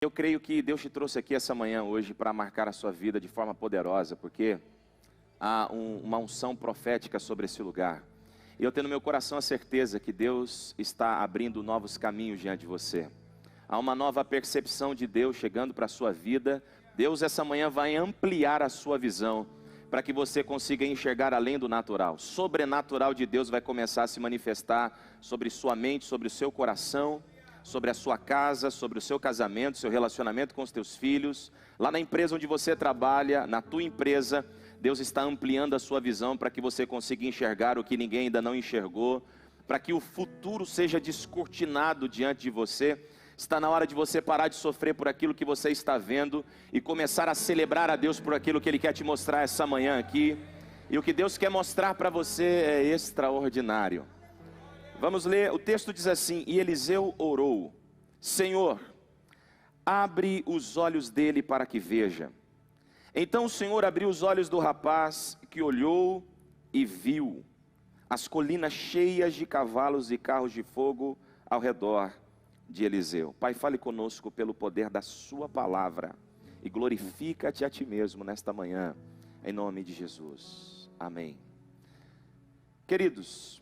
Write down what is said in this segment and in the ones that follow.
Eu creio que Deus te trouxe aqui essa manhã hoje para marcar a sua vida de forma poderosa, porque há uma unção profética sobre esse lugar. E eu tenho no meu coração a certeza que Deus está abrindo novos caminhos diante de você. Há uma nova percepção de Deus chegando para a sua vida. Deus essa manhã vai ampliar a sua visão, para que você consiga enxergar além do natural. O sobrenatural de Deus vai começar a se manifestar sobre sua mente, sobre o seu coração, sobre a sua casa, sobre o seu casamento, seu relacionamento com os teus filhos, lá na empresa onde você trabalha, na tua empresa. Deus está ampliando a sua visão para que você consiga enxergar o que ninguém ainda não enxergou, para que o futuro seja descortinado diante de você. Está na hora de você parar de sofrer por aquilo que você está vendo e começar a celebrar a Deus por aquilo que Ele quer te mostrar essa manhã aqui. E o que Deus quer mostrar para você é extraordinário. Vamos ler, o texto diz assim: e Eliseu orou: Senhor, abre os olhos dele para que veja. Então o Senhor abriu os olhos do rapaz, que olhou e viu as colinas cheias de cavalos e carros de fogo ao redor de Eliseu. Pai, fale conosco pelo poder da sua palavra e glorifica-te a ti mesmo nesta manhã, em nome de Jesus, amém. Queridos,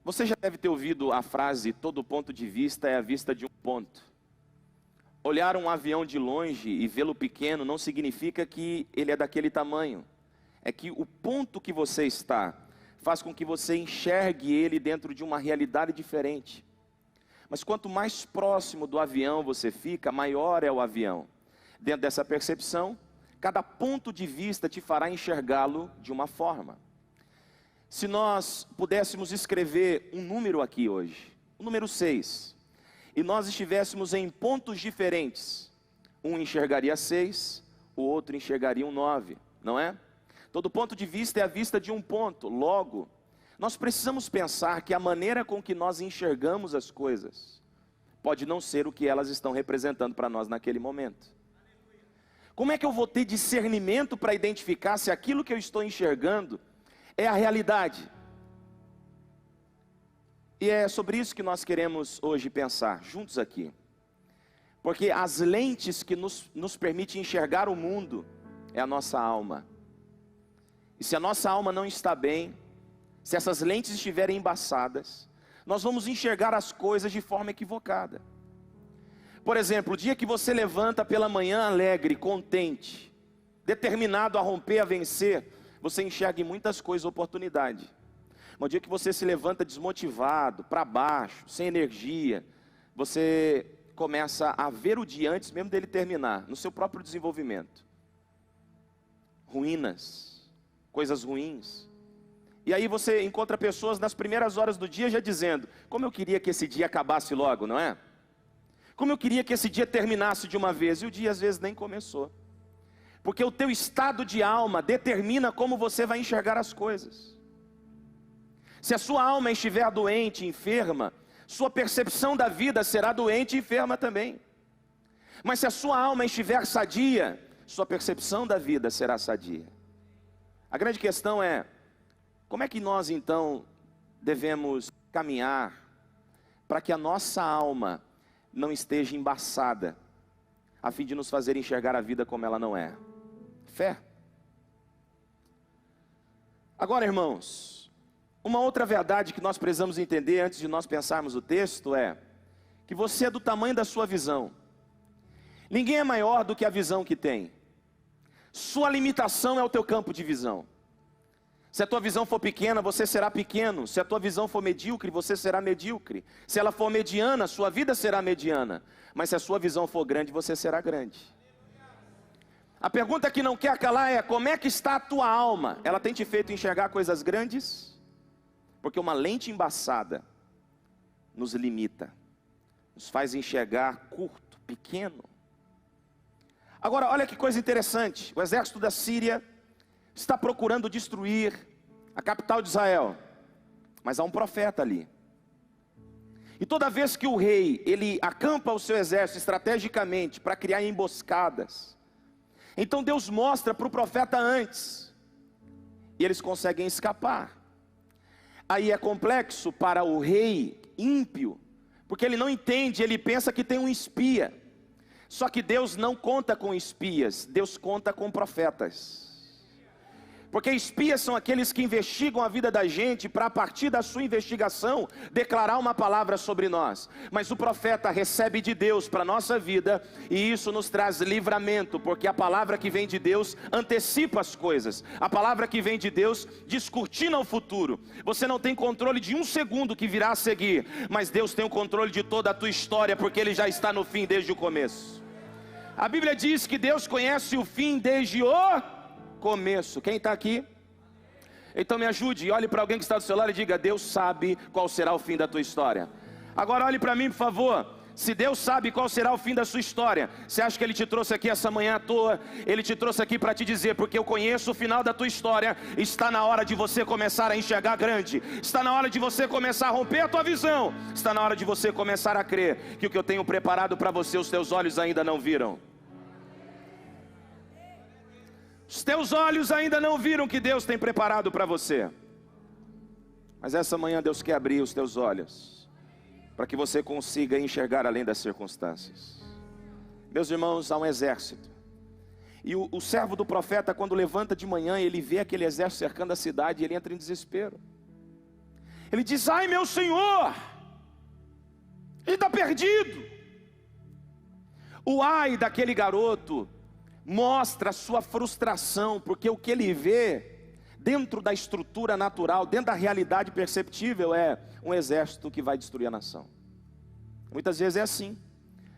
você já deve ter ouvido a frase: todo ponto de vista é a vista de um ponto. Olhar um avião de longe e vê-lo pequeno não significa que ele é daquele tamanho. É que o ponto que você está faz com que você enxergue ele dentro de uma realidade diferente. Mas quanto mais próximo do avião você fica, maior é o avião. Dentro dessa percepção, cada ponto de vista te fará enxergá-lo de uma forma. Se nós pudéssemos escrever um número aqui hoje, o número 6, e nós estivéssemos em pontos diferentes, um enxergaria 6, o outro enxergaria um 9, não é? Todo ponto de vista é a vista de um ponto. Logo, nós precisamos pensar que a maneira com que nós enxergamos as coisas pode não ser o que elas estão representando para nós naquele momento. Como é que eu vou ter discernimento para identificar se aquilo que eu estou enxergando é a realidade? E é sobre isso que nós queremos hoje pensar, juntos aqui. Porque as lentes que nos permitem enxergar o mundo é a nossa alma. E se a nossa alma não está bem, se essas lentes estiverem embaçadas, nós vamos enxergar as coisas de forma equivocada. Por exemplo, o dia que você levanta pela manhã alegre, contente, determinado a romper, a vencer, você enxerga em muitas coisas oportunidade. Mas o dia que você se levanta desmotivado, para baixo, sem energia, você começa a ver o dia antes mesmo dele terminar, no seu próprio desenvolvimento. Ruínas, coisas ruins. E aí você encontra pessoas nas primeiras horas do dia já dizendo: como eu queria que esse dia acabasse logo, não é? Como eu queria que esse dia terminasse de uma vez. E o dia às vezes nem começou. Porque o teu estado de alma determina como você vai enxergar as coisas. Se a sua alma estiver doente, enferma, sua percepção da vida será doente e enferma também. Mas se a sua alma estiver sadia, sua percepção da vida será sadia. A grande questão é: como é que nós então devemos caminhar para que a nossa alma não esteja embaçada, a fim de nos fazer enxergar a vida como ela não é? Fé. Agora, irmãos, uma outra verdade que nós precisamos entender antes de nós pensarmos o texto é que você é do tamanho da sua visão. Ninguém é maior do que a visão que tem. Sua limitação é o teu campo de visão. Se a tua visão for pequena, você será pequeno. Se a tua visão for medíocre, você será medíocre. Se ela for mediana, sua vida será mediana. Mas se a sua visão for grande, você será grande. A pergunta que não quer calar é: como é que está a tua alma? Ela tem te feito enxergar coisas grandes? Porque uma lente embaçada nos limita, nos faz enxergar curto, pequeno. Agora, olha que coisa interessante. O exército da Síria está procurando destruir a capital de Israel, mas há um profeta ali. E toda vez que o rei, ele acampa o seu exército estrategicamente para criar emboscadas, então Deus mostra para o profeta antes, e eles conseguem escapar. Aí é complexo para o rei ímpio Porque ele não entende, ele pensa que tem um espia. Só que Deus não conta com espias, Deus conta com profetas. Porque espias são aqueles que investigam a vida da gente para, a partir da sua investigação, declarar uma palavra sobre nós. Mas o profeta recebe de Deus para a nossa vida, e isso nos traz livramento, porque a palavra que vem de Deus antecipa as coisas. A palavra que vem de Deus descortina o futuro. Você não tem controle de um segundo que virá a seguir, mas Deus tem o controle de toda a tua história, porque Ele já está no fim desde o começo. A Bíblia diz que Deus conhece o fim desde o começo. Quem está aqui? Então me ajude, olhe para alguém que está do seu lado e diga: Deus sabe qual será o fim da tua história. Agora olhe para mim, por favor. Se Deus sabe qual será o fim da sua história, você acha que Ele te trouxe aqui essa manhã à toa? Ele te trouxe aqui para te dizer: porque eu conheço o final da tua história. Está na hora de você começar a enxergar grande. Está na hora de você começar a romper a tua visão. Está na hora de você começar a crer que o que eu tenho preparado para você, os teus olhos ainda não viram. Os teus olhos ainda não viram o que Deus tem preparado para você. Mas essa manhã Deus quer abrir os teus olhos, para que você consiga enxergar além das circunstâncias. Meus irmãos, há um exército. E o servo do profeta, quando levanta de manhã, ele vê aquele exército cercando a cidade, ele entra em desespero. Ele diz: ai meu Senhor, ele está perdido. O ai daquele garoto mostra a sua frustração, porque o que ele vê dentro da estrutura natural, dentro da realidade perceptível, é um exército que vai destruir a nação. Muitas vezes é assim.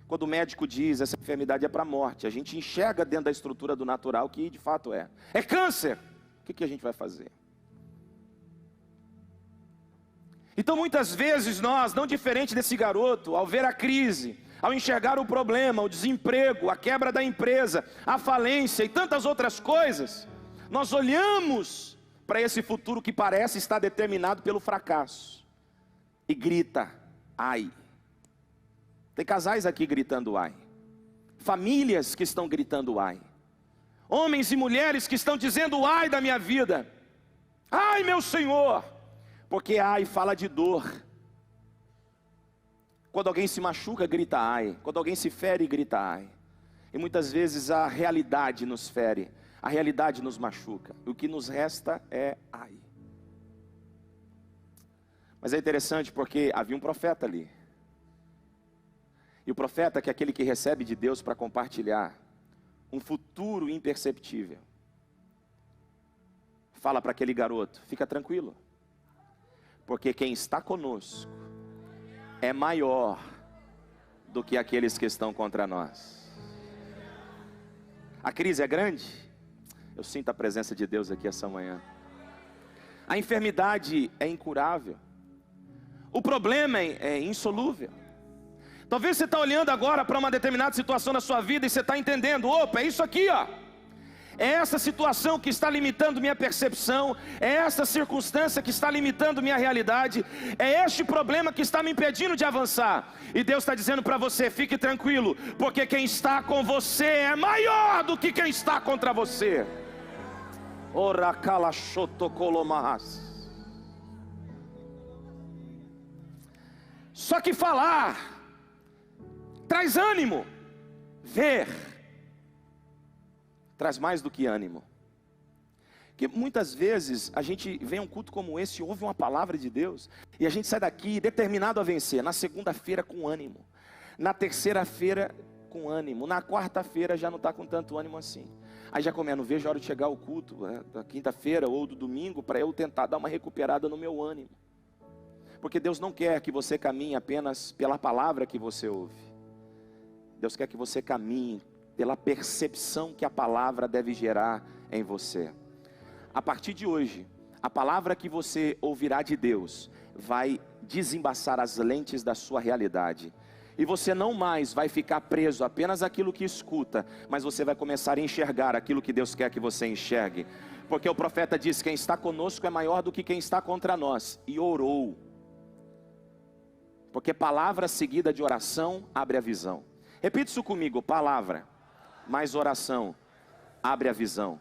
Quando o médico diz essa enfermidade é para a morte, a gente enxerga dentro da estrutura do natural que de fato é câncer. O que a gente vai fazer? Então muitas vezes nós, não diferente desse garoto, ao ver a crise, ao enxergar o problema, o desemprego, a quebra da empresa, a falência e tantas outras coisas, nós olhamos para esse futuro que parece estar determinado pelo fracasso e grita: ai. Tem casais aqui gritando ai, famílias que estão gritando ai, homens e mulheres que estão dizendo ai da minha vida, ai meu Senhor, porque ai fala de dor. Quando alguém se machuca, grita ai. Quando alguém se fere, grita ai. E muitas vezes a realidade nos fere, a realidade nos machuca. O que nos resta é ai. Mas é interessante porque havia um profeta ali. E o profeta, que é aquele que recebe de Deus para compartilhar um futuro imperceptível, fala para aquele garoto: fica tranquilo, porque quem está conosco é maior do que aqueles que estão contra nós. A crise é grande? Eu sinto a presença de Deus aqui essa manhã. A enfermidade é incurável. O problema é insolúvel. Talvez você está olhando agora para uma determinada situação na sua vida e você está entendendo: opa, é isso aqui, ó. É essa situação que está limitando minha percepção, é essa circunstância que está limitando minha realidade, é este problema que está me impedindo de avançar. E Deus está dizendo para você: fique tranquilo, porque quem está com você é maior do que quem está contra você. Só que falar traz ânimo, ver traz mais do que ânimo. Porque muitas vezes a gente vem a um culto como esse, ouve uma palavra de Deus, e a gente sai daqui determinado a vencer. Na segunda-feira com ânimo, na terceira-feira com ânimo, na quarta-feira já não está com tanto ânimo assim. Aí já não vejo a hora de chegar ao culto, da quinta-feira ou do domingo, para eu tentar dar uma recuperada no meu ânimo. Porque Deus não quer que você caminhe apenas pela palavra que você ouve. Deus quer que você caminhe pela percepção que a palavra deve gerar em você. A partir de hoje, a palavra que você ouvirá de Deus vai desembaçar as lentes da sua realidade. E você não mais vai ficar preso apenas àquilo que escuta, mas você vai começar a enxergar aquilo que Deus quer que você enxergue. Porque o profeta diz: quem está conosco é maior do que quem está contra nós. E orou. Porque palavra seguida de oração abre a visão. Repita isso comigo: palavra mais oração abre a visão.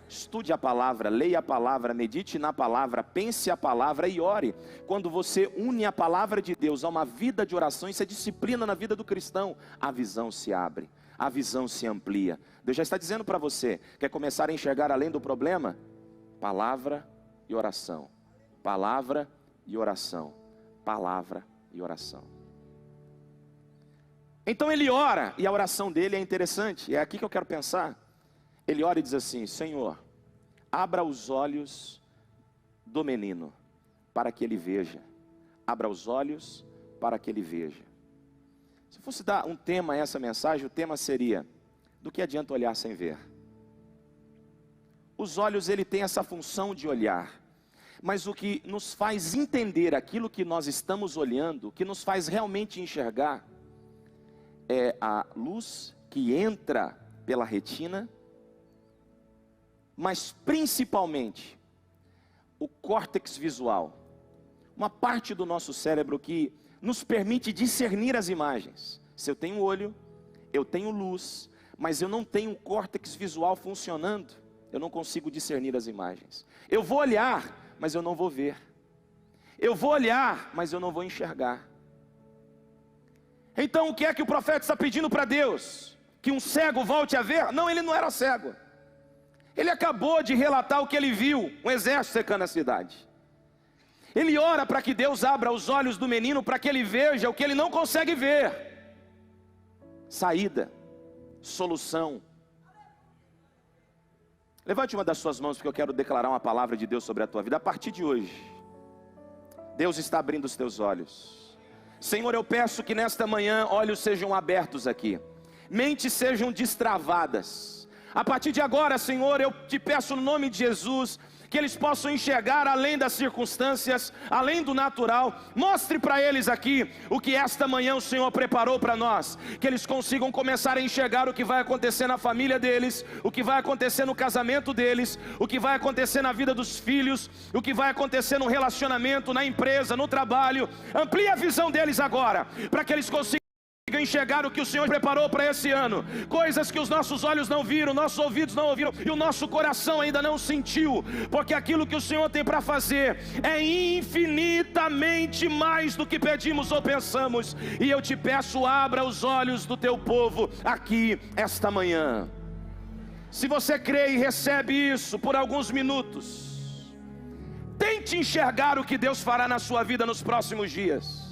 Estude a palavra, leia a palavra, medite na palavra, pense a palavra e ore. Quando você une a palavra de Deus a uma vida de oração, isso é disciplina na vida do cristão, a visão se abre, a visão se amplia. Deus já está dizendo para você, quer começar a enxergar além do problema? Palavra e oração, palavra e oração, palavra e oração. Então ele ora, e a oração dele é interessante, é aqui que eu quero pensar. Ele ora e diz assim: Senhor, abra os olhos do menino, para que ele veja. Abra os olhos para que ele veja. Se fosse dar um tema a essa mensagem, o tema seria: do que adianta olhar sem ver? Os olhos, ele tem essa função de olhar, mas o que nos faz entender aquilo que nós estamos olhando, o que nos faz realmente enxergar, é a luz que entra pela retina, mas principalmente o córtex visual, uma parte do nosso cérebro que nos permite discernir as imagens. Se eu tenho olho, eu tenho luz, mas eu não tenho o córtex visual funcionando, eu não consigo discernir as imagens. Eu vou olhar, mas eu não vou ver. Eu vou olhar, mas eu não vou enxergar. Então o que é que o profeta está pedindo para Deus? Que um cego volte a ver? Não, ele não era cego. Ele acabou de relatar o que ele viu, um exército cercando a cidade. Ele ora para que Deus abra os olhos do menino, para que ele veja o que ele não consegue ver. Saída, solução. Levante uma das suas mãos, porque eu quero declarar uma palavra de Deus sobre a tua vida. A partir de hoje, Deus está abrindo os teus olhos. Senhor, eu peço que nesta manhã olhos sejam abertos aqui, mentes sejam destravadas. A partir de agora, Senhor, eu te peço no nome de Jesus, que eles possam enxergar além das circunstâncias, além do natural. Mostre para eles aqui o que esta manhã o Senhor preparou para nós, que eles consigam começar a enxergar o que vai acontecer na família deles, o que vai acontecer no casamento deles, o que vai acontecer na vida dos filhos, o que vai acontecer no relacionamento, na empresa, no trabalho. Amplie a visão deles agora, para que eles consigam enxergar o que o Senhor preparou para esse ano, coisas que os nossos olhos não viram, nossos ouvidos não ouviram e o nosso coração ainda não sentiu, porque aquilo que o Senhor tem para fazer é infinitamente mais do que pedimos ou pensamos. E eu te peço, abra os olhos do teu povo aqui esta manhã. Se você crê e recebe isso por alguns minutos, tente enxergar o que Deus fará na sua vida nos próximos dias.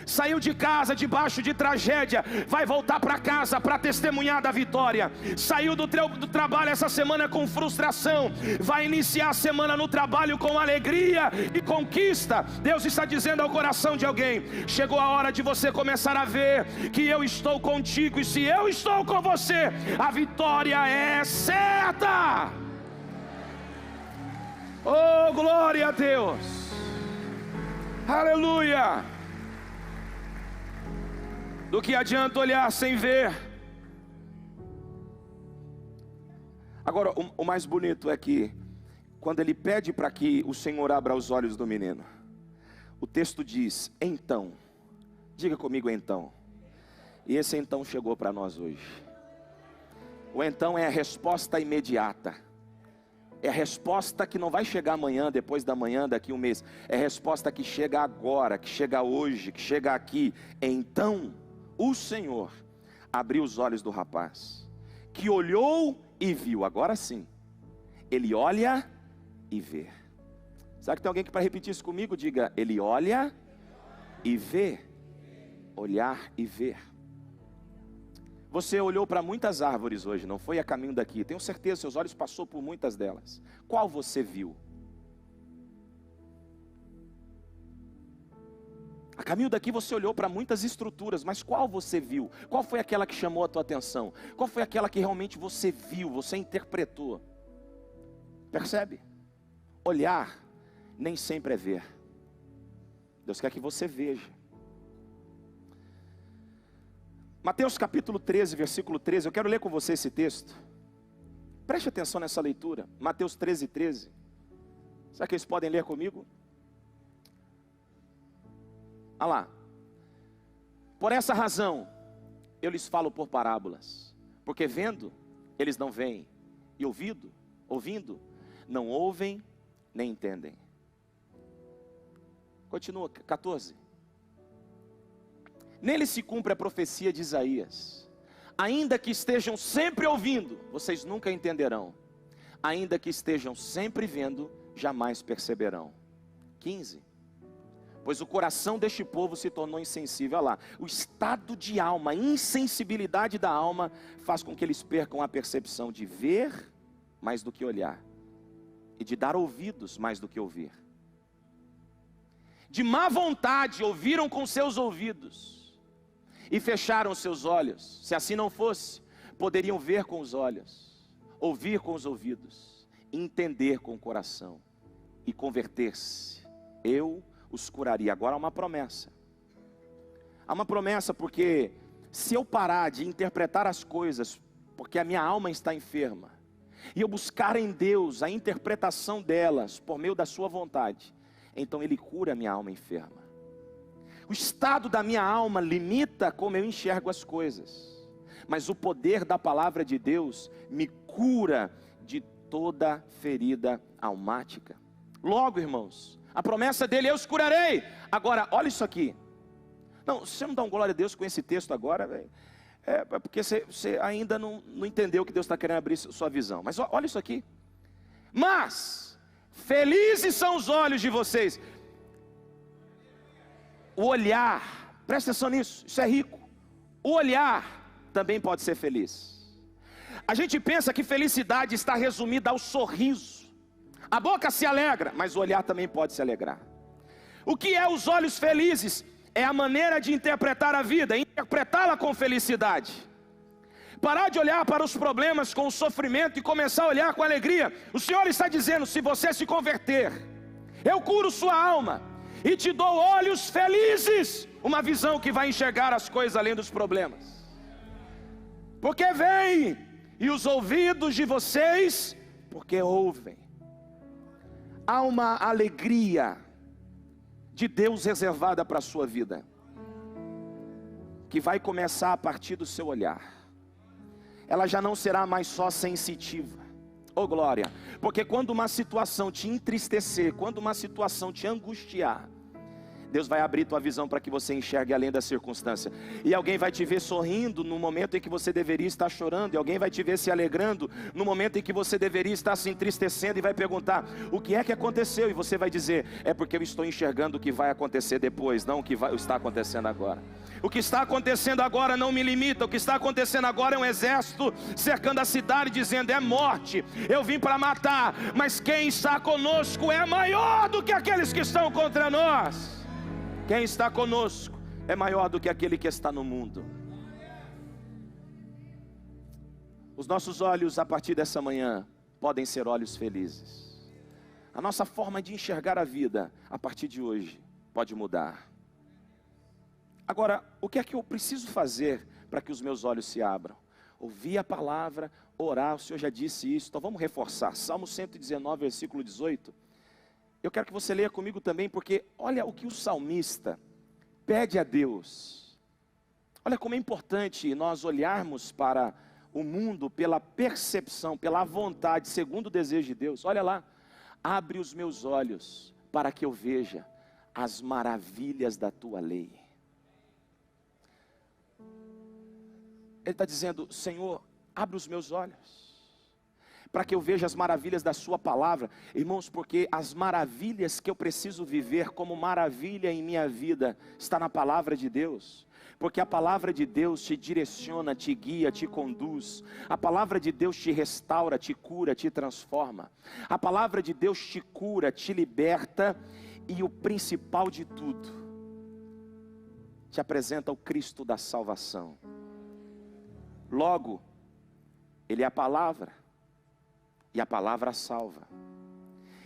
Saiu de casa debaixo de tragédia, vai voltar para casa para testemunhar da vitória. Saiu do trabalho essa semana com frustração, vai iniciar a semana no trabalho com alegria e conquista. Deus está dizendo ao coração de alguém: chegou a hora de você começar a ver que eu estou contigo, e se eu estou com você, a vitória é certa. Oh, glória a Deus, aleluia. Do que adianta olhar sem ver? Agora, o mais bonito é que, quando ele pede para que o Senhor abra os olhos do menino, o texto diz: então. Diga comigo, então. E esse então chegou para nós hoje. O então é a resposta imediata. É a resposta que não vai chegar amanhã, depois da manhã, daqui um mês. É a resposta que chega agora, que chega hoje, que chega aqui. Então o Senhor abriu os olhos do rapaz, que olhou e viu. Agora sim, ele olha e vê. Será que tem alguém que para repetir isso comigo? Diga: ele olha e vê. Olhar e ver. Você olhou para muitas árvores hoje, não foi? A caminho daqui, tenho certeza, seus olhos passou por muitas delas. Qual você viu? A caminho daqui você olhou para muitas estruturas, mas qual você viu? Qual foi aquela que chamou a tua atenção? Qual foi aquela que realmente você viu, você interpretou? Percebe? Olhar nem sempre é ver. Deus quer que você veja. Mateus capítulo 13, versículo 13, eu quero ler com você esse texto. Preste atenção nessa leitura. Mateus 13, 13. Será que eles podem ler comigo? Olha lá. Por essa razão, eu lhes falo por parábolas, porque vendo, eles não veem, e ouvindo, ouvindo, não ouvem nem entendem. Continua, 14. Nele se cumpre a profecia de Isaías: ainda que estejam sempre ouvindo, vocês nunca entenderão. Ainda que estejam sempre vendo, jamais perceberão. 15. Pois o coração deste povo se tornou insensível. Olha lá, o estado de alma, a insensibilidade da alma faz com que eles percam a percepção de ver mais do que olhar, e de dar ouvidos mais do que ouvir. De má vontade ouviram com seus ouvidos e fecharam seus olhos. Se assim não fosse, poderiam ver com os olhos, ouvir com os ouvidos, entender com o coração e converter-se. Eu os curaria. Agora há uma promessa. Há uma promessa, porque se eu parar de interpretar as coisas, porque a minha alma está enferma, e eu buscar em Deus a interpretação delas por meio da sua vontade, então Ele cura a minha alma enferma. O estado da minha alma limita como eu enxergo as coisas, mas o poder da palavra de Deus me cura de toda ferida almática. Logo, irmãos, a promessa dele: eu os curarei. Agora, olha isso aqui. Não, você não dá um glória a Deus com esse texto agora, velho? É porque você ainda não entendeu que Deus está querendo abrir sua visão. Mas olha isso aqui. Mas felizes são os olhos de vocês. O olhar, presta atenção nisso, isso é rico. O olhar também pode ser feliz. A gente pensa que felicidade está resumida ao sorriso. A boca se alegra, mas o olhar também pode se alegrar. O que é os olhos felizes? É a maneira de interpretar a vida, interpretá-la com felicidade. Parar de olhar para os problemas com o sofrimento e começar a olhar com alegria. O Senhor está dizendo: se você se converter, eu curo sua alma e te dou olhos felizes, uma visão que vai enxergar as coisas além dos problemas. Porque vem, e os ouvidos de vocês, porque ouvem. Há uma alegria de Deus reservada para a sua vida, que vai começar a partir do seu olhar. Ela já não será mais só sensitiva. Oh glória! Porque quando uma situação te entristecer, quando uma situação te angustiar, Deus vai abrir tua visão para que você enxergue além da circunstância. E alguém vai te ver sorrindo no momento em que você deveria estar chorando. E alguém vai te ver se alegrando no momento em que você deveria estar se entristecendo. E vai perguntar: o que é que aconteceu? E você vai dizer: é porque eu estou enxergando o que vai acontecer depois, não o que está acontecendo agora. O que está acontecendo agora não me limita. O que está acontecendo agora é um exército cercando a cidade, dizendo: é morte, eu vim para matar, mas quem está conosco é maior do que aqueles que estão contra nós. Quem está conosco é maior do que aquele que está no mundo. Os nossos olhos, a partir dessa manhã, podem ser olhos felizes. A nossa forma de enxergar a vida, a partir de hoje, pode mudar. Agora, o que é que eu preciso fazer para que os meus olhos se abram? Ouvir a palavra, orar. O Senhor já disse isso, então vamos reforçar. Salmo 119, versículo 18. Eu quero que você leia comigo também, porque olha o que o salmista pede a Deus. Olha como é importante nós olharmos para o mundo pela percepção, pela vontade, segundo o desejo de Deus. Olha lá: abre os meus olhos para que eu veja as maravilhas da tua lei. Ele está dizendo: Senhor, abre os meus olhos para que eu veja as maravilhas da sua palavra. Irmãos, porque as maravilhas que eu preciso viver como maravilha em minha vida está na palavra de Deus. Porque a palavra de Deus te direciona, te guia, te conduz. A palavra de Deus te restaura, te cura, te transforma. A palavra de Deus te cura, te liberta. E o principal de tudo, te apresenta o Cristo da salvação. Logo, Ele é a palavra. E a palavra salva.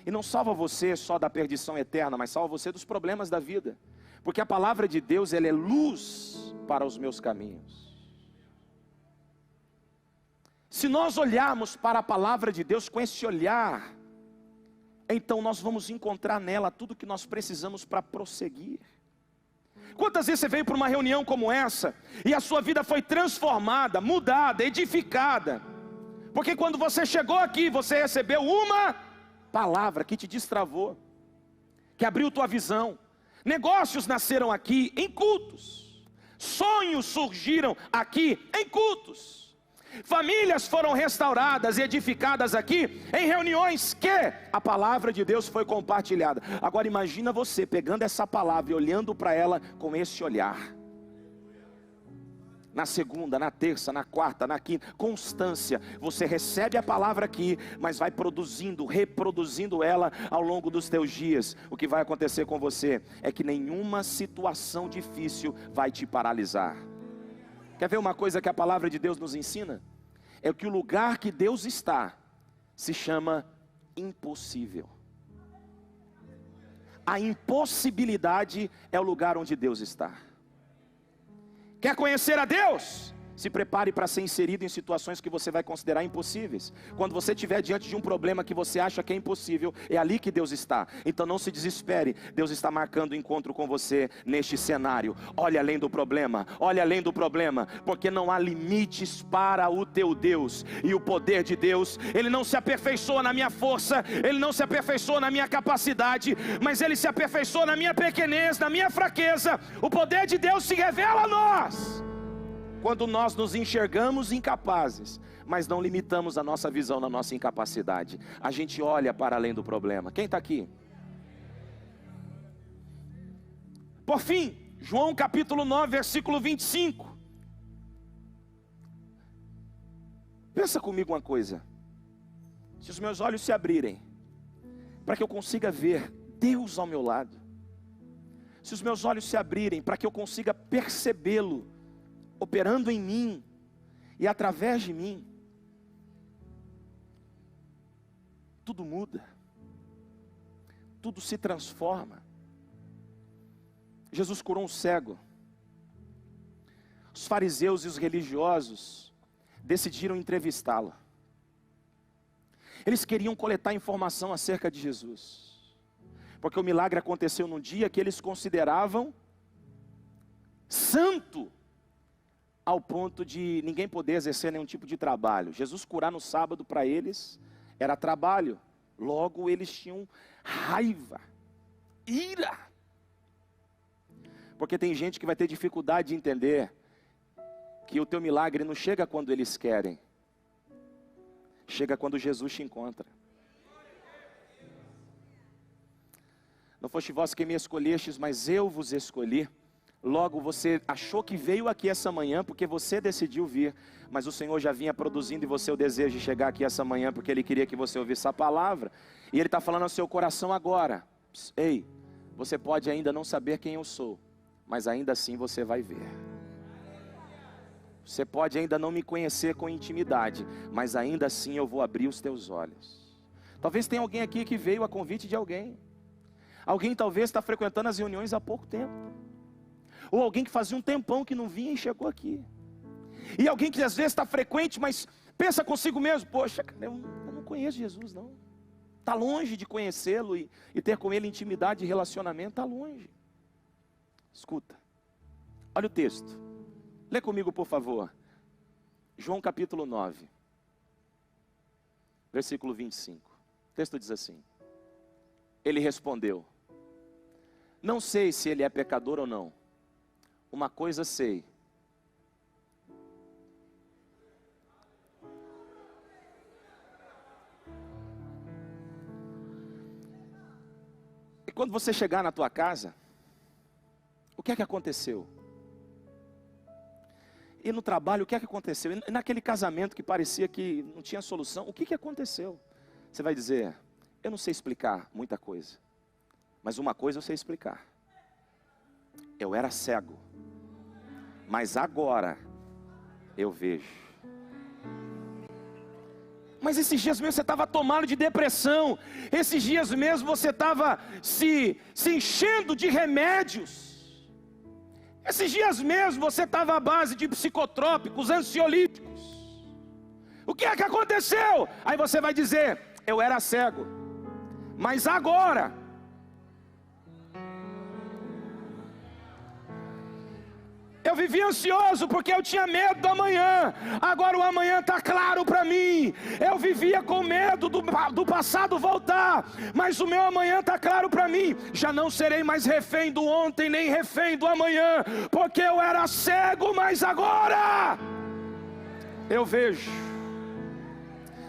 E não salva você só da perdição eterna, mas salva você dos problemas da vida. Porque a palavra de Deus, ela é luz para os meus caminhos. Se nós olharmos para a palavra de Deus com esse olhar, então nós vamos encontrar nela tudo que nós precisamos para prosseguir. Quantas vezes você veio para uma reunião como essa, e a sua vida foi transformada, mudada, edificada, Porque quando você chegou aqui, você recebeu uma palavra que te destravou, que abriu tua visão. Negócios nasceram aqui em cultos. Sonhos surgiram aqui em cultos. Famílias foram restauradas e edificadas aqui em reuniões que a palavra de Deus foi compartilhada. Agora imagina você pegando essa palavra e olhando para ela com esse olhar. Na segunda, na terça, na quarta, na quinta, constância. Você recebe a palavra aqui, mas vai produzindo, reproduzindo ela ao longo dos teus dias. O que vai acontecer com você é que nenhuma situação difícil vai te paralisar. Quer ver uma coisa que a palavra de Deus nos ensina? É que o lugar que Deus está se chama impossível. A impossibilidade é o lugar onde Deus está. Quer conhecer a Deus? Se prepare para ser inserido em situações que você vai considerar impossíveis. Quando você estiver diante de um problema que você acha que é impossível, é ali que Deus está. Então não se desespere, Deus está marcando o encontro com você neste cenário. Olhe além do problema, olhe além do problema, porque não há limites para o teu Deus. E o poder de Deus, Ele não se aperfeiçoa na minha força, Ele não se aperfeiçoa na minha capacidade, mas Ele se aperfeiçoa na minha pequenez, na minha fraqueza. O poder de Deus se revela a nós quando nós nos enxergamos incapazes, mas não limitamos a nossa visão na nossa incapacidade. A gente olha para além do problema. Quem está aqui? Por fim, João capítulo 9, versículo 25. Pensa comigo uma coisa. Se os meus olhos se abrirem, para que eu consiga ver Deus ao meu lado, se os meus olhos se abrirem, para que eu consiga percebê-lo operando em mim e através de mim, tudo muda, tudo se transforma. Jesus curou um cego. Os fariseus e os religiosos decidiram entrevistá-lo. Eles queriam coletar informação acerca de Jesus, porque o milagre aconteceu num dia que eles consideravam santo, ao ponto de ninguém poder exercer nenhum tipo de trabalho. Jesus curar no sábado para eles era trabalho. Logo eles tinham raiva, ira. Porque tem gente que vai ter dificuldade de entender que o teu milagre não chega quando eles querem. Chega quando Jesus te encontra. Não foste vós quem me escolhestes, mas eu vos escolhi. Logo você achou que veio aqui essa manhã porque você decidiu vir, mas o Senhor já vinha produzindo em você o desejo de chegar aqui essa manhã porque Ele queria que você ouvisse a palavra. E Ele está falando ao seu coração agora. Ei, você pode ainda não saber quem eu sou, mas ainda assim você vai ver. Você pode ainda não me conhecer com intimidade, mas ainda assim eu vou abrir os teus olhos. Talvez tenha alguém aqui que veio a convite de alguém. Alguém talvez está frequentando as reuniões há pouco tempo. Ou alguém que fazia um tempão que não vinha e chegou aqui. E alguém que às vezes está frequente, mas pensa consigo mesmo: poxa, eu não conheço Jesus não. Está longe de conhecê-lo e ter com Ele intimidade e relacionamento, está longe. Escuta, olha o texto. Lê comigo por favor. João capítulo 9, versículo 25. O texto diz assim: Ele respondeu: não sei se ele é pecador ou não. Uma coisa sei. E quando você chegar na tua casa, o que é que aconteceu? E no trabalho, o que é que aconteceu? E naquele casamento que parecia que não tinha solução, o que aconteceu? Você vai dizer: eu não sei explicar muita coisa, mas uma coisa eu sei explicar. Eu era cego, mas agora eu vejo. Mas esses dias mesmo você estava tomado de depressão. Esses dias mesmo você estava se enchendo de remédios. Esses dias mesmo você estava à base de psicotrópicos, ansiolíticos. O que é que aconteceu? Aí você vai dizer: eu era cego, mas agora eu vivia ansioso porque eu tinha medo do amanhã. Agora o amanhã está claro para mim. Eu vivia com medo do passado voltar, mas o meu amanhã está claro para mim. Já não serei mais refém do ontem, nem refém do amanhã, porque eu era cego, mas agora eu vejo.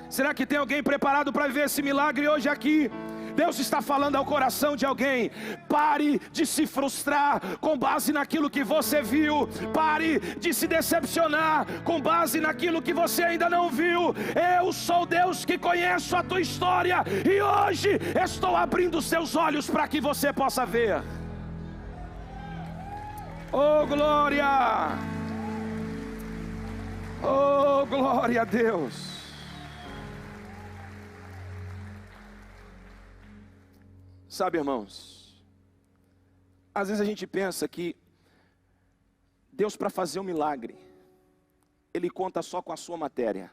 Será que tem alguém preparado para viver esse milagre hoje aqui? Deus está falando ao coração de alguém. Pare de se frustrar com base naquilo que você viu. Pare de se decepcionar com base naquilo que você ainda não viu. Eu sou Deus que conheço a tua história, e hoje estou abrindo os seus olhos para que você possa ver. Oh glória! Oh glória a Deus! Sabe, irmãos, às vezes a gente pensa que Deus, para fazer um milagre, Ele conta só com a sua matéria,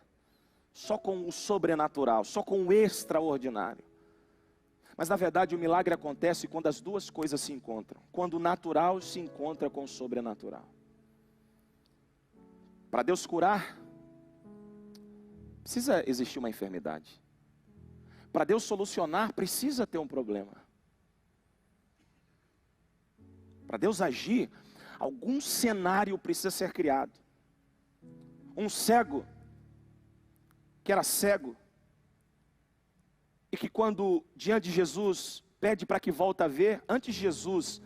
só com o sobrenatural, só com o extraordinário. Mas na verdade o milagre acontece quando as duas coisas se encontram, quando o natural se encontra com o sobrenatural. Para Deus curar, precisa existir uma enfermidade. Para Deus solucionar, precisa ter um problema. Para Deus agir, algum cenário precisa ser criado. Um cego, que era cego, e que quando diante de Jesus pede para que volte a ver, antes de Jesus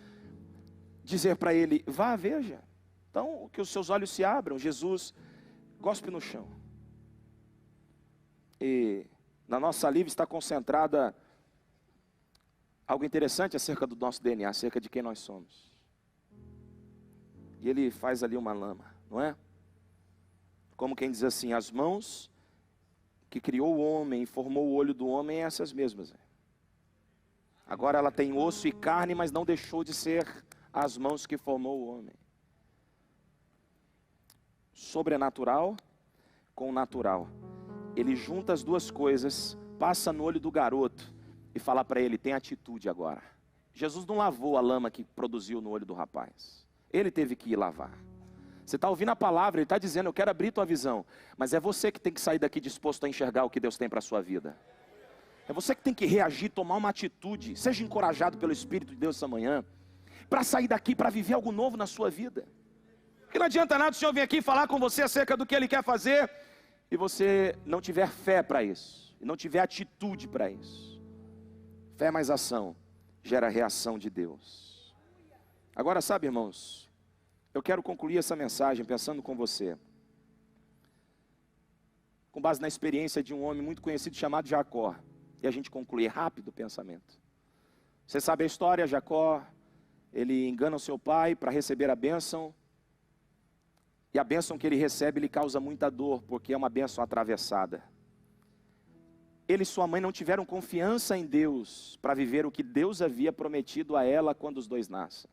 dizer para ele, vá, veja, então que os seus olhos se abram, Jesus gospe no chão. E na nossa saliva está concentrada algo interessante acerca do nosso DNA, acerca de quem nós somos. E ele faz ali uma lama, não é? Como quem diz assim, as mãos que criou o homem e formou o olho do homem, essas mesmas. Agora ela tem osso e carne, mas não deixou de ser as mãos que formou o homem. Sobrenatural com o natural. Ele junta as duas coisas, passa no olho do garoto e fala para ele, tem atitude agora. Jesus não lavou a lama que produziu no olho do rapaz. Ele teve que ir lavar. Você está ouvindo a palavra, ele está dizendo, eu quero abrir tua visão. Mas é você que tem que sair daqui disposto a enxergar o que Deus tem para a sua vida. É você que tem que reagir, tomar uma atitude. Seja encorajado pelo Espírito de Deus essa manhã, para sair daqui, para viver algo novo na sua vida. Porque não adianta nada o Senhor vir aqui falar com você acerca do que Ele quer fazer, e você não tiver fé para isso, e não tiver atitude para isso. Fé mais ação gera reação de Deus. Agora sabe, irmãos, eu quero concluir essa mensagem pensando com você, com base na experiência de um homem muito conhecido chamado Jacó, e a gente concluir rápido o pensamento. Você sabe a história, Jacó, ele engana o seu pai para receber a bênção, e a bênção que ele recebe lhe causa muita dor, porque é uma bênção atravessada. Ele e sua mãe não tiveram confiança em Deus para viver o que Deus havia prometido a ela quando os dois nascem.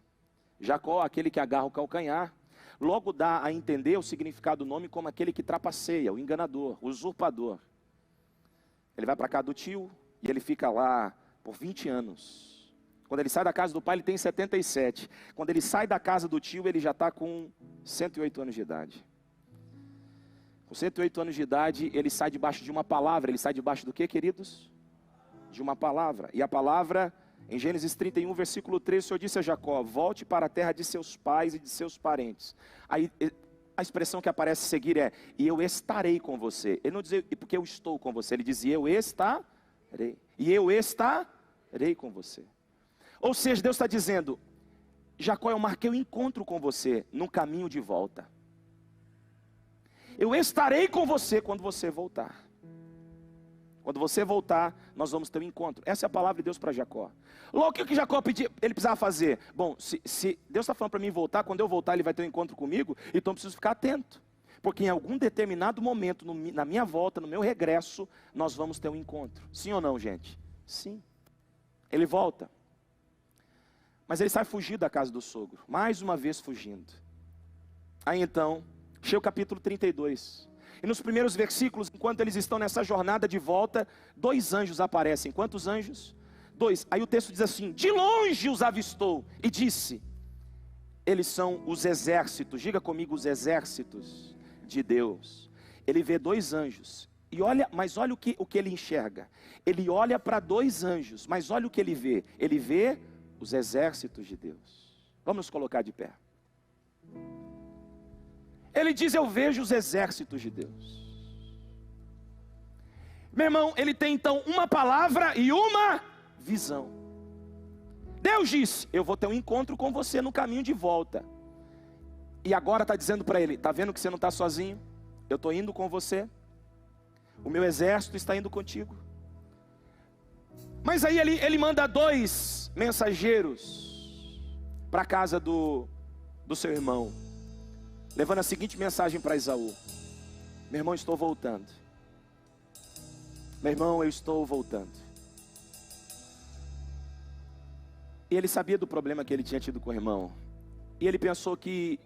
Jacó, aquele que agarra o calcanhar, logo dá a entender o significado do nome como aquele que trapaceia, o enganador, o usurpador. Ele vai para casa do tio e ele fica lá por 20 anos. Quando ele sai da casa do pai, ele tem 77. Quando ele sai da casa do tio, ele já está com 108 anos de idade. Com 108 anos de idade, ele sai debaixo de uma palavra. Ele sai debaixo do que, queridos? De uma palavra. E a palavra, em Gênesis 31, versículo 13, o Senhor disse a Jacó, volte para a terra de seus pais e de seus parentes. Aí a expressão que aparece a seguir é, e eu estarei com você. Ele não diz, porque eu estou com você. Ele diz, eu estarei. E eu estarei com você. Ou seja, Deus está dizendo, Jacó, eu marquei o encontro com você no caminho de volta. Eu estarei com você quando você voltar. Quando você voltar, nós vamos ter um encontro. Essa é a palavra de Deus para Jacó. Logo, o que Jacó pedia, ele precisava fazer? Bom, se Deus está falando para mim voltar, quando eu voltar ele vai ter um encontro comigo, então eu preciso ficar atento. Porque em algum determinado momento, na minha volta, no meu regresso, nós vamos ter um encontro. Sim ou não, gente? Sim. Ele volta. Mas ele sai fugido da casa do sogro. Mais uma vez fugindo. Aí então, chega o capítulo 32. E nos primeiros versículos, enquanto eles estão nessa jornada de volta, 2 anjos aparecem. Quantos anjos? 2. Aí o texto diz assim, de longe os avistou e disse, eles são os exércitos, diga comigo, os exércitos de Deus. Ele vê 2 anjos, e olha, mas olha o que ele enxerga. Ele olha para 2 anjos, mas olha o que ele vê os exércitos de Deus. Vamos nos colocar de pé. Ele diz: eu vejo os exércitos de Deus. Meu irmão, ele tem então uma palavra e uma visão. Deus disse: eu vou ter um encontro com você no caminho de volta. E agora está dizendo para ele: está vendo que você não está sozinho? Eu estou indo com você. O meu exército está indo contigo. Mas aí ele manda 2 mensageiros para a casa do seu irmão, levando a seguinte mensagem para Esaú: meu irmão, estou voltando. Meu irmão, eu estou voltando. E ele sabia do problema que ele tinha tido com o irmão. E ele pensou que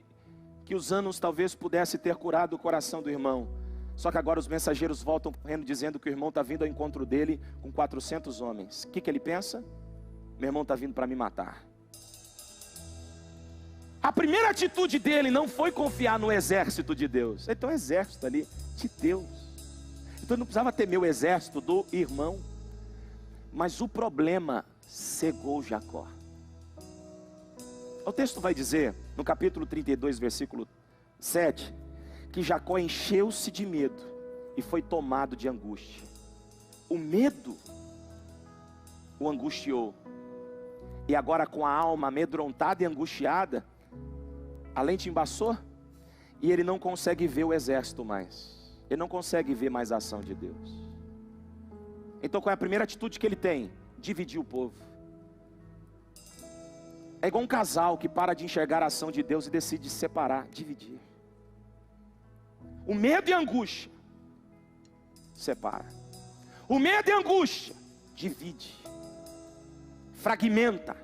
os anos talvez pudesse ter curado o coração do irmão. Só que agora os mensageiros voltam correndo dizendo que o irmão está vindo ao encontro dele com 400 homens. O que ele pensa? Meu irmão está vindo para me matar. A primeira atitude dele não foi confiar no exército de Deus. Ele tem um exército ali de Deus. Então ele não precisava temer o exército do irmão. Mas o problema cegou Jacó. O texto vai dizer, no capítulo 32, versículo 7, que Jacó encheu-se de medo e foi tomado de angústia. O medo o angustiou. E agora, com a alma amedrontada e angustiada, a lente embaçou e ele não consegue ver o exército mais. Ele não consegue ver mais a ação de Deus. Então qual é a primeira atitude que ele tem? Dividir o povo. É igual um casal que para de enxergar a ação de Deus e decide se separar, dividir. O medo e a angústia separa. O medo e a angústia divide, fragmenta.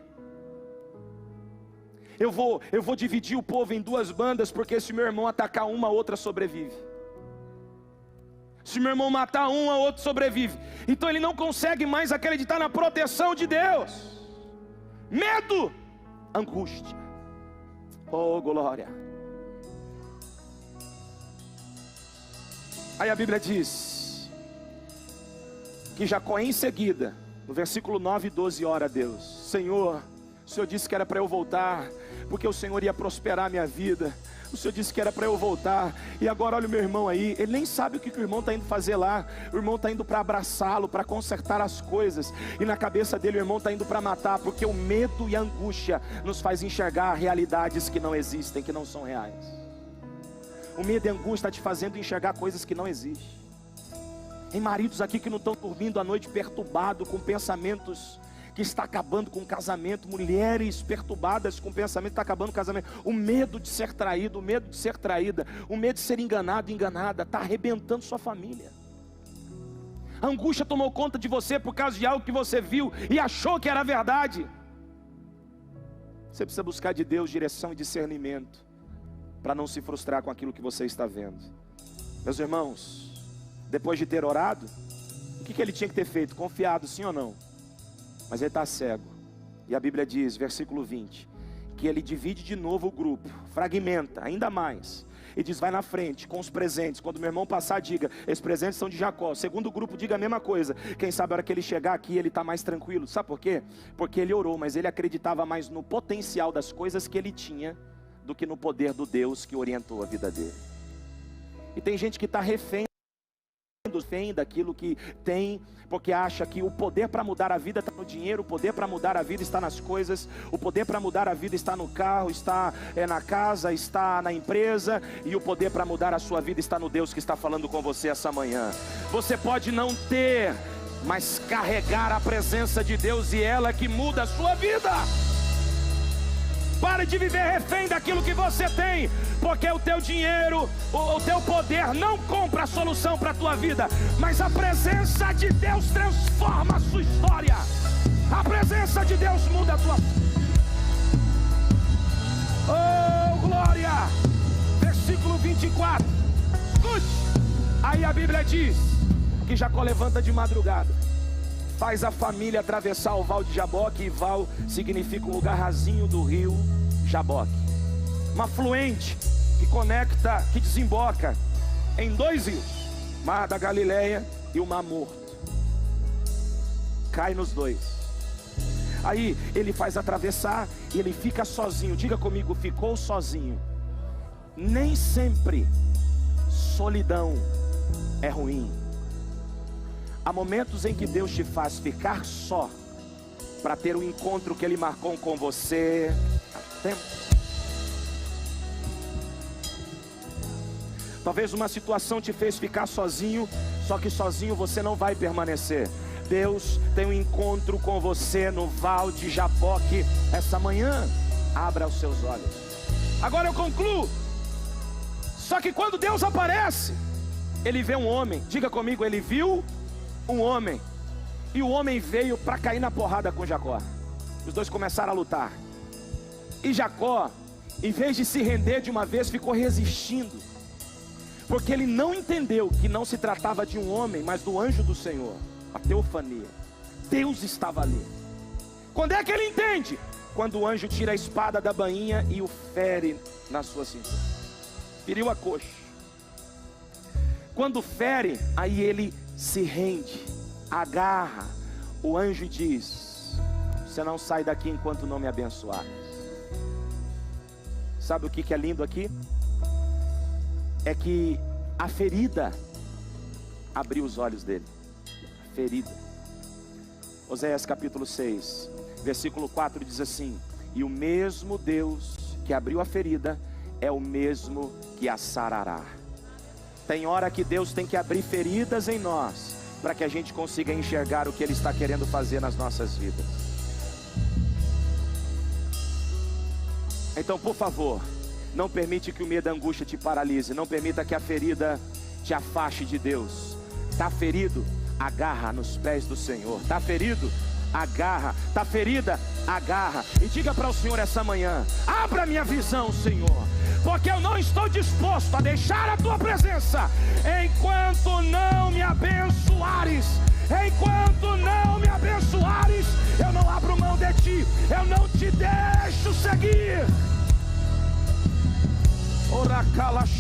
Eu vou dividir o povo em 2 bandas, porque se meu irmão atacar uma, a outra sobrevive. Se meu irmão matar um, a outro sobrevive. Então ele não consegue mais acreditar na proteção de Deus. Medo, angústia. Oh, glória. Aí a Bíblia diz que Jacó em seguida, no versículo 9 e 12, ora a Deus: Senhor, o Senhor disse que era para eu voltar, porque o Senhor ia prosperar a minha vida. O Senhor disse que era para eu voltar. E agora olha o meu irmão aí. Ele nem sabe o que o irmão está indo fazer lá. O irmão está indo para abraçá-lo, para consertar as coisas. E na cabeça dele o irmão está indo para matar. Porque o medo e a angústia nos faz enxergar realidades que não existem, que não são reais. O medo e a angústia está te fazendo enxergar coisas que não existem. Tem maridos aqui que não estão dormindo à noite perturbados com pensamentos que está acabando com o casamento, mulheres perturbadas com o pensamento que está acabando com o casamento, o medo de ser traído, o medo de ser traída, o medo de ser enganado, enganada, está arrebentando sua família. A angústia tomou conta de você por causa de algo que você viu e achou que era verdade. Você precisa buscar de Deus direção e discernimento, para não se frustrar com aquilo que você está vendo. Meus irmãos, depois de ter orado, o que ele tinha que ter feito? Confiado, sim ou não? Mas ele está cego. E a Bíblia diz, versículo 20, que ele divide de novo o grupo, fragmenta ainda mais, e diz: vai na frente com os presentes. Quando meu irmão passar, diga: esses presentes são de Jacó. Segundo grupo, diga a mesma coisa. Quem sabe a hora que ele chegar aqui, ele está mais tranquilo. Sabe por quê? Porque ele orou, mas ele acreditava mais no potencial das coisas que ele tinha do que no poder do Deus que orientou a vida dele. E tem gente que está refém daquilo que tem, porque acha que o poder para mudar a vida está no dinheiro, o poder para mudar a vida está nas coisas, o poder para mudar a vida está no carro, está na casa, está na empresa, e o poder para mudar a sua vida está no Deus que está falando com você essa manhã. Você pode não ter, mas carregar a presença de Deus, e ela que muda a sua vida. Pare de viver refém daquilo que você tem, porque o teu dinheiro, o teu poder não compra a solução para a tua vida, mas a presença de Deus transforma a sua história. A presença de Deus muda a tua vida. Oh, glória! Versículo 24. Escute. Aí a Bíblia diz que Jacó levanta de madrugada, faz a família atravessar o val de Jaboque. E val significa um lugar rasinho do rio Jaboque. uma fluente que conecta, que desemboca em 2 rios, Mar da Galileia e o Mar Morto. Cai nos 2. Aí ele faz atravessar e ele fica sozinho. Diga comigo, ficou sozinho. Nem sempre solidão é ruim. Há momentos em que Deus te faz ficar só para ter o encontro que Ele marcou com você há tempo. Talvez uma situação te fez ficar sozinho, só que sozinho você não vai permanecer. Deus tem um encontro com você no Val de Jaboque essa manhã. Abra os seus olhos. Agora eu concluo. Só que quando Deus aparece, Ele vê um homem. Diga comigo, Ele viu um homem. E o homem veio para cair na porrada com Jacó. Os dois começaram a lutar. E Jacó, em vez de se render de uma vez, ficou resistindo. Porque ele não entendeu que não se tratava de um homem, mas do anjo do Senhor. A teofania. Deus estava ali. Quando é que ele entende? Quando o anjo tira a espada da bainha e o fere na sua cintura. Feriu a coxa. Quando fere, aí ele se rende, agarra o anjo e diz: você não sai daqui enquanto não me abençoar. Sabe o que é lindo aqui? É que a ferida abriu os olhos dele. A ferida. Oséias capítulo 6, versículo 4 diz assim: e o mesmo Deus que abriu a ferida é o mesmo que a sarará. Tem hora que Deus tem que abrir feridas em nós, para que a gente consiga enxergar o que Ele está querendo fazer nas nossas vidas. Então, por favor, não permite que o medo e a angústia te paralise. Não permita que a ferida te afaste de Deus. Está ferido? Agarra nos pés do Senhor. Está ferido? Agarra. Está ferida? Agarra. E diga para o Senhor essa manhã: abra minha visão, Senhor, porque eu não estou disposto a deixar a Tua presença enquanto não me abençoares. Enquanto não me abençoares, eu não abro mão de Ti, eu não te deixo seguir.